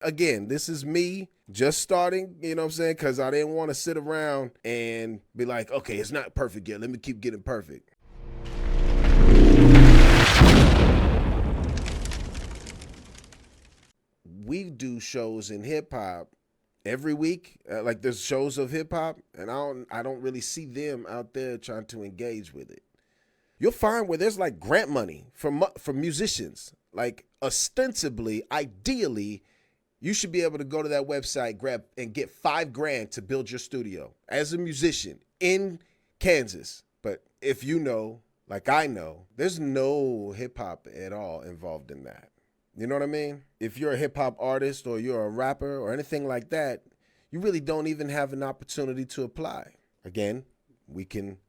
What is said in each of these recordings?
Again, this is me just starting, you know what I'm saying? Because I didn't want to sit around and be like, okay, it's not perfect yet. Let me keep getting perfect. We do shows in hip hop every week. Like there's shows of hip hop, and I don't really see them out there trying to engage with it. You'll find where there's like grant money from musicians. Like ostensibly, ideally, you should be able to go to that website, grab and get $5,000 to build your studio as a musician in Kansas. But if you know, like I know, there's no hip hop at all involved in that. You know what I mean? If you're a hip hop artist or you're a rapper or anything like that, you really don't even have an opportunity to apply. Again, we can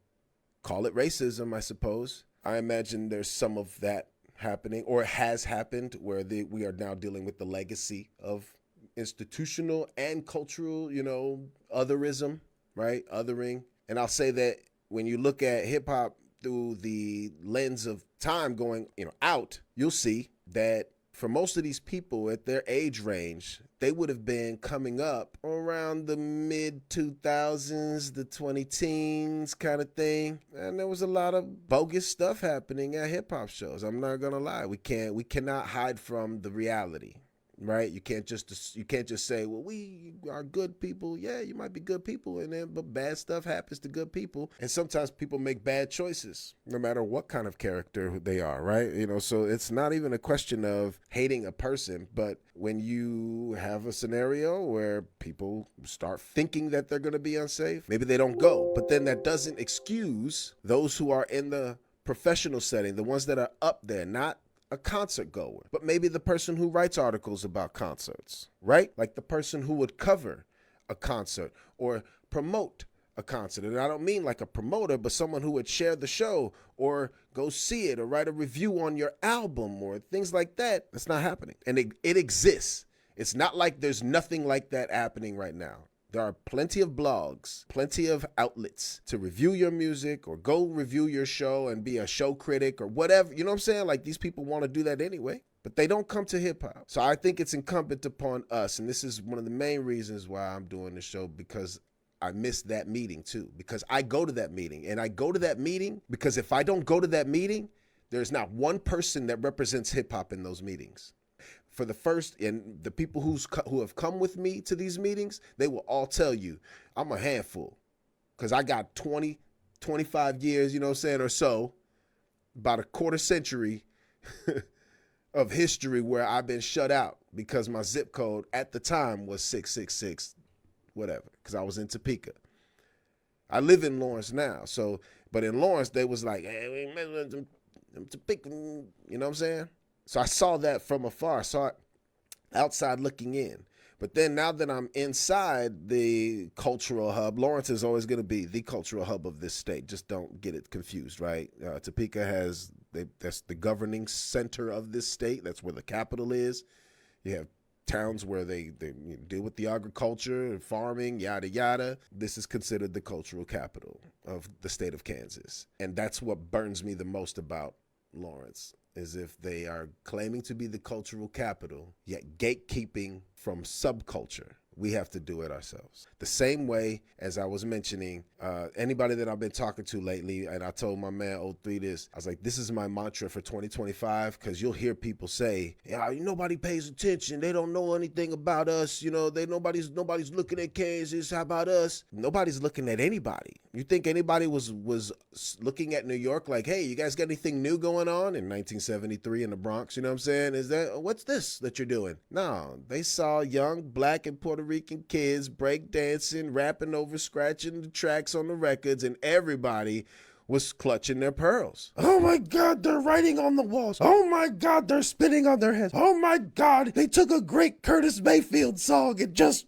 call it racism, I suppose. I imagine there's some of that happening, or it has happened, where we are now dealing with the legacy of institutional and cultural, otherism, right? Othering. And I'll say that when you look at hip hop through the lens of time going, out, you'll see that for most of these people at their age range, they would have been coming up around the mid 2000s, the 20 teens kind of thing. And there was a lot of bogus stuff happening at hip hop shows. I'm not going to lie. We cannot hide from the reality. Right? You can't just say, well, we are good people. Yeah, you might be good people, but bad stuff happens to good people. And sometimes people make bad choices, no matter what kind of character they are, right? So it's not even a question of hating a person, but when you have a scenario where people start thinking that they're going to be unsafe, maybe they don't go. But then that doesn't excuse those who are in the professional setting, the ones that are up there, not a concert goer, but maybe the person who writes articles about concerts, right? Like the person who would cover a concert or promote a concert. And I don't mean like a promoter, but someone who would share the show or go see it or write a review on your album or things like that. That's not happening. And it exists. It's not like there's nothing like that happening right now. There are plenty of blogs, plenty of outlets to review your music or go review your show and be a show critic or whatever. You know what I'm saying? Like these people want to do that anyway, but they don't come to hip hop. So I think it's incumbent upon us, and this is one of the main reasons why I'm doing the show, because I missed that meeting too, because I go to that meeting, and I go to that meeting because if I don't go to that meeting, there's not one person that represents hip hop in those meetings. For the first, and the people who have come with me to these meetings, they will all tell you, I'm a handful. Because I got 20, 25 years, or so, about a quarter century of history where I've been shut out because my zip code at the time was 666, whatever, because I was in Topeka. I live in Lawrence now, but in Lawrence, they was like, hey, Topeka, you know what I'm saying? So I saw that from afar. I saw it outside looking in. But then now that I'm inside the cultural hub, Lawrence is always going to be the cultural hub of this state. Just don't get it confused, right? Topeka that's the governing center of this state. That's where the capital is. You have towns where they deal with the agriculture and farming, yada, yada. This is considered the cultural capital of the state of Kansas. And that's what burns me the most about Lawrence, is if they are claiming to be the cultural capital, yet gatekeeping from subculture. We have to do it ourselves. The same way as I was mentioning, anybody that I've been talking to lately, and I told my man O3 this, I was like, this is my mantra for 2025, because you'll hear people say, yeah, nobody pays attention. They don't know anything about us. Nobody's looking at Kansas. How about us? Nobody's looking at anybody. You think anybody was looking at New York like, hey, you guys got anything new going on in 1973 in the Bronx? You know what I'm saying? What's this that you're doing? No, they saw young black and Puerto Rican kids break dancing, rapping over, scratching the tracks on the records, and everybody was clutching their pearls. Oh my God, they're writing on the walls. Oh my God, they're spitting on their heads. Oh my God, they took a great Curtis Mayfield song and just,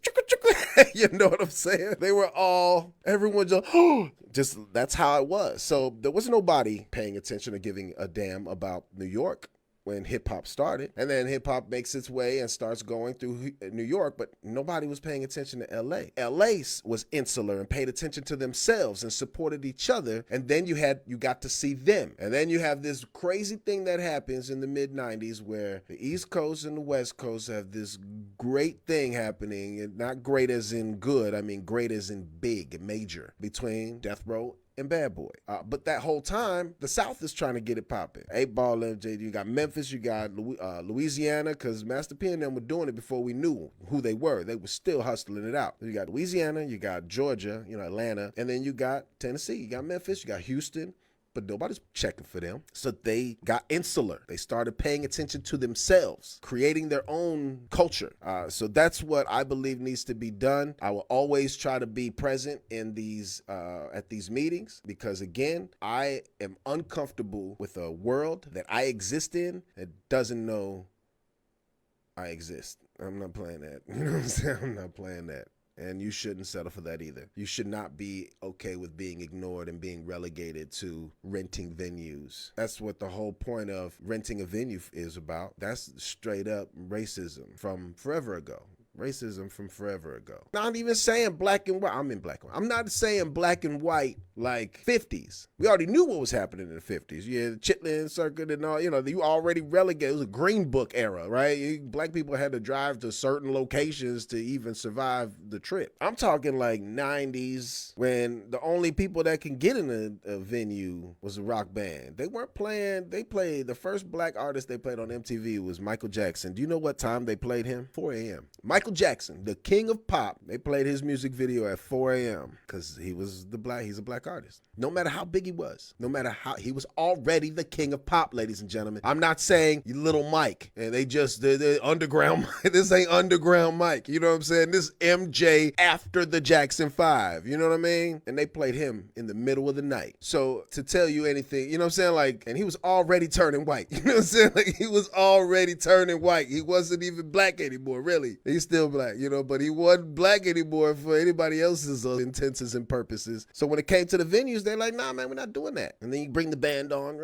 you know what I'm saying? They were everyone just, that's how it was. So there was nobody paying attention or giving a damn about New York. when hip hop started. And then hip hop makes its way and starts going through New York, but nobody was paying attention to LA. LA was insular and paid attention to themselves and supported each other. And then you got to see them. And then you have this crazy thing that happens in the mid 90s where the East Coast and the West Coast have this great thing happening, and not great as in good, I mean great as in big and major, between Death Row and Bad Boy. But that whole time, the South is trying to get it popping. 8 Ball, MJ, you got Memphis, you got Louisiana, because Master P and them were doing it before we knew who they were. They were still hustling it out. You got Louisiana, you got Georgia, Atlanta, and then you got Tennessee, you got Memphis, you got Houston, but nobody's checking for them. So they got insular. They started paying attention to themselves, creating their own culture. So that's what I believe needs to be done. I will always try to be present in these at these meetings, because again, I am uncomfortable with a world that I exist in that doesn't know I exist. I'm not playing that. You know what I'm saying? I'm not playing that. And you shouldn't settle for that either. You should not be okay with being ignored and being relegated to renting venues. That's what the whole point of renting a venue is about. That's straight up racism from forever ago. Racism from forever ago. Not even saying black and white. I'm in black and white. I'm not saying black and white like 50s. We already knew what was happening in the 50s. You had the Chitlin Circuit and all, you already relegated. It was a Green Book era, right? Black people had to drive to certain locations to even survive the trip. I'm talking like 90s, when the only people that can get in a venue was a rock band. They weren't playing. They played, the first black artist they played on MTV was Michael Jackson. Do you know what time they played him? 4 a.m. Michael Jackson, the king of pop, they played his music video at 4 a.m. because he's a black artist. No matter how big he was, no matter how, he was already the king of pop, ladies and gentlemen. I'm not saying Little Mike, and they're underground. This ain't underground Mike. You know what I'm saying? This is MJ after the Jackson 5. You know what I mean? And they played him in the middle of the night. So to tell you anything, you know what I'm saying? And he was already turning white. You know what I'm saying? He was already turning white. He wasn't even black anymore, really. He's still black, but he wasn't black anymore for anybody else's intents and purposes. So when it came to the venues, they're like, nah, man, we're not doing that. And then you bring the band on,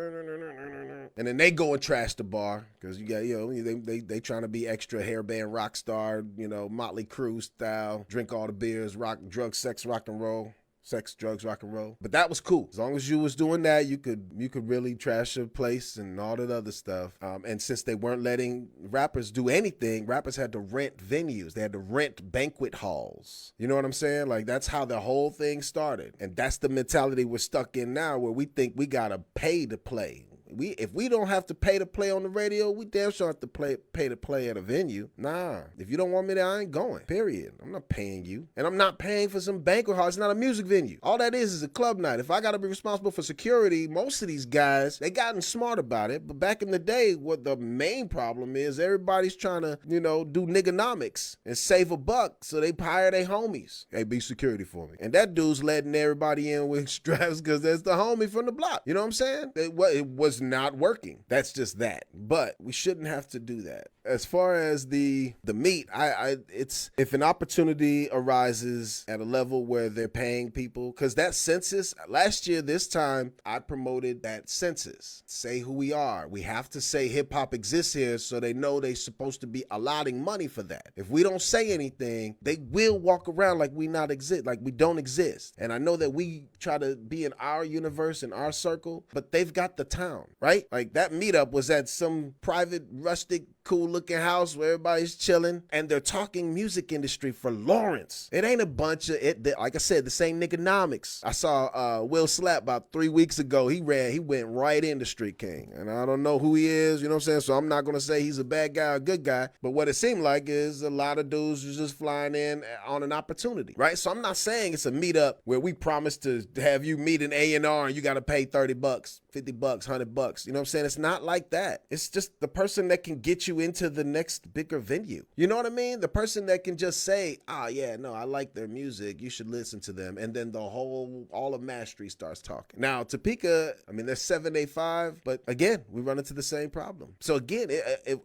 and then they go and trash the bar, because you got, they trying to be extra hairband rock star, Motley Crue style, drink all the beers, rock, drugs, sex, rock and roll. Sex, drugs, rock and roll. But that was cool. As long as you was doing that, you could really trash a place and all that other stuff. And since they weren't letting rappers do anything, rappers had to rent venues. They had to rent banquet halls. You know what I'm saying? That's how the whole thing started. And that's the mentality we're stuck in now, where we think we gotta pay to play. If we don't have to pay to play on the radio, we damn sure have to pay to play at a venue. Nah, if you don't want me there, I ain't going. Period. I'm not paying you. And I'm not paying for some banquet hall. It's not a music venue. All that is a club night. If I got to be responsible for security, most of these guys, they gotten smart about it. But back in the day, what the main problem is, everybody's trying to, do nigganomics and save a buck. So they hire their homies. Hey, be security for me. And that dude's letting everybody in with straps because that's the homie from the block. You know what I'm saying? It was not working. That's just that. But we shouldn't have to do that. As far as the meat, it's, if an opportunity arises at a level where they're paying people, because that census last year, this time I promoted that census. Say who we are. We have to say hip hop exists here, so they know they're supposed to be allotting money for that. If we don't say anything, they will walk around like we don't exist. And I know that we try to be in our universe, in our circle, but they've got the town, right? That meetup was at some private, rustic, cool looking house where everybody's chilling, and they're talking music industry for Lawrence. It ain't a bunch of it. Like I said, the same nigganomics. I saw Will Slap about 3 weeks ago. He went right into Street King, and I don't know who he is. You know what I'm saying? So I'm not gonna say he's a bad guy or a good guy. But what it seemed like is a lot of dudes are just flying in on an opportunity, right? So I'm not saying it's a meetup where we promise to have you meet an A&R and you got to pay $30, $50, $100. You know what I'm saying? It's not like that. It's just the person that can get you into the next bigger venue. You know what I mean? The person that can just say, yeah, no, I like their music. You should listen to them. And then all of Mass Street starts talking. Now, Topeka, they're 785, but again, we run into the same problem. So again,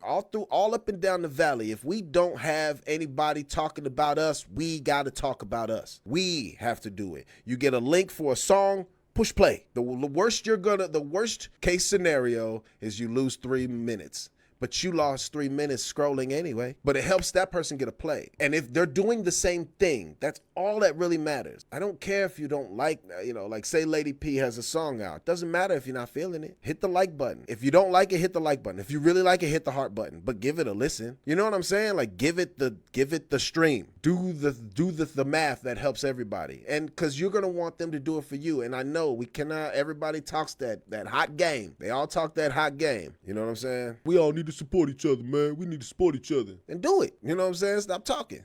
all up and down the valley, if we don't have anybody talking about us, we got to talk about us. We have to do it. You get a link for a song, push play. The worst case scenario is you lose 3 minutes. But you lost 3 minutes scrolling anyway. But it helps that person get a play. And if they're doing the same thing, that's all that really matters. I don't care if you don't like, like say Lady P has a song out. Doesn't matter if you're not feeling it. Hit the like button. If you don't like it, hit the like button. If you really like it, hit the heart button. But give it a listen. You know what I'm saying? Like give it the stream. Do the math that helps everybody. And because you're gonna want them to do it for you. And I know we cannot. Everybody talks that hot game. They all talk that hot game. You know what I'm saying? We all need to support each other, man. We need to support each other. And do it. You know what I'm saying? Stop talking.